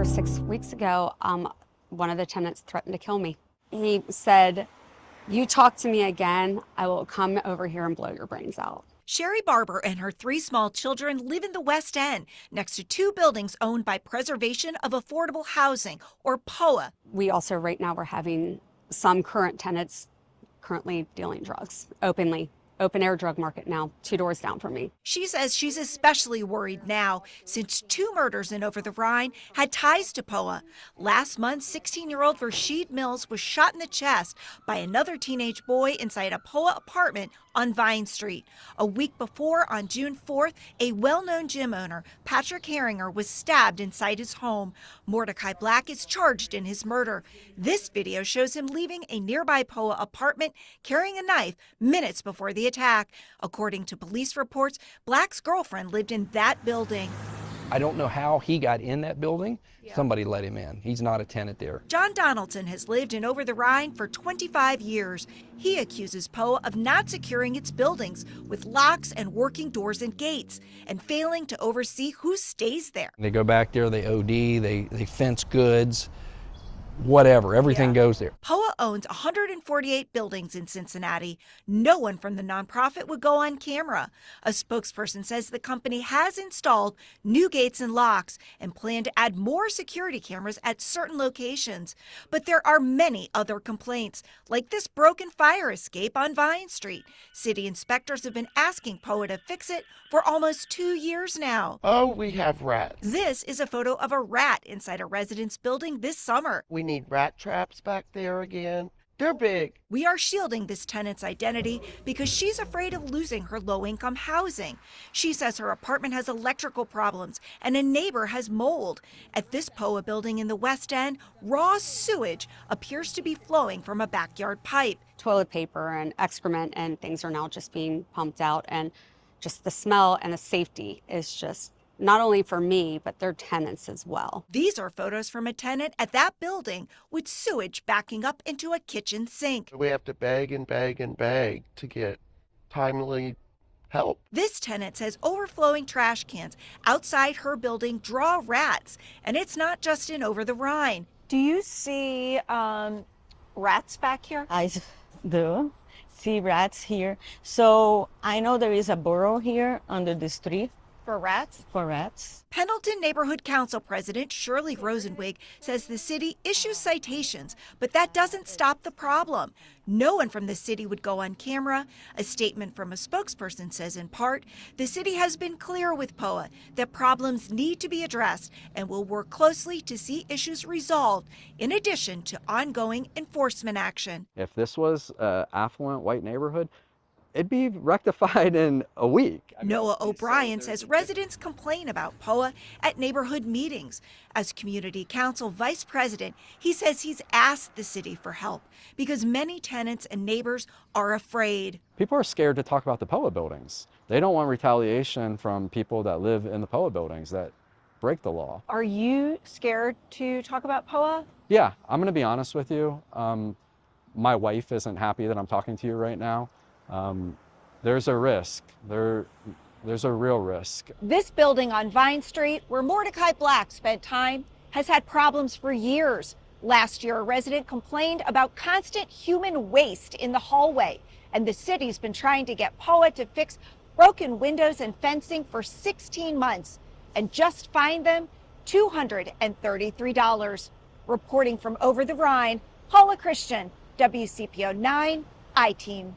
or 6 weeks ago, one of the tenants threatened to kill me. He said, "You talk to me again, I will come over here and blow your brains out." Sherry Barber and her 3 small children live in the West End, next to 2 buildings owned by Preservation of Affordable Housing, or POAH. We also, right now, we're having some current tenants currently dealing drugs openly. Open air drug market now, 2 doors down from me. She says she's especially worried now since 2 murders in Over-the-Rhine had ties to POAH. Last month, 16-year-old Rashid Mills was shot in the chest by another teenage boy inside a POAH apartment on Vine Street. A week before, on June 4th, a well-known gym owner, Patrick Herringer, was stabbed inside his home. Mordecai Black is charged in his murder. This video shows him leaving a nearby POAH apartment carrying a knife minutes before the attack. According to police reports, Black's girlfriend lived in that building. I don't know how he got in that building. Somebody let him in. He's not a tenant there. John Donaldson has lived in Over-the-Rhine for 25 years. He accuses POAH of not securing its buildings with locks and working doors and gates, and failing to oversee who stays there. They go back there, they OD, they fence goods, whatever, everything goes there. POAH owns 148 buildings in Cincinnati. No one from the nonprofit would go on camera. A spokesperson says the company has installed new gates and locks and plan to add more security cameras at certain locations. But there are many other complaints, like this broken fire escape on Vine Street. City inspectors have been asking POAH to fix it for almost 2 years now. Oh, we have rats. This is a photo of a rat inside a residence building this summer. We need rat traps back there again. They're big. We are shielding this tenant's identity because she's afraid of losing her low-income housing. She says her apartment has electrical problems and a neighbor has mold. At this POAH building in the West End, raw sewage appears to be flowing from a backyard pipe. Toilet paper and excrement and things are now just being pumped out, and just the smell and the safety is just not only for me, but their tenants as well. These are photos from a tenant at that building with sewage backing up into a kitchen sink. We have to beg and beg and beg to get timely help. This tenant says overflowing trash cans outside her building draw rats, and it's not just in Over-the-Rhine. Do you see rats back here? I do see rats here. So I know there is a burrow here under the street. For rats? For rats. Pendleton Neighborhood Council President Shirley Rosenwig says the city issues citations, but that doesn't stop the problem. No one from the city would go on camera. A statement from a spokesperson says, in part, the city has been clear with POAH that problems need to be addressed and will work closely to see issues resolved, in addition to ongoing enforcement action. If this was an affluent white neighborhood, it'd be rectified in a week. Noah O'Brien says residents complain about POAH at neighborhood meetings. As community council vice president, he says he's asked the city for help because many tenants and neighbors are afraid. People are scared to talk about the POAH buildings. They don't want retaliation from people that live in the POAH buildings that break the law. Are you scared to talk about POAH? Yeah, I'm going to be honest with you. My wife isn't happy that I'm talking to you right now. There's a risk. There's a real risk. This building on Vine Street, where Mordecai Black spent time, has had problems for years. Last year, a resident complained about constant human waste in the hallway, and the city's been trying to get POAH to fix broken windows and fencing for 16 months and just fined them $233. Reporting from Over-the-Rhine, Paula Christian, WCPO 9, I-Team.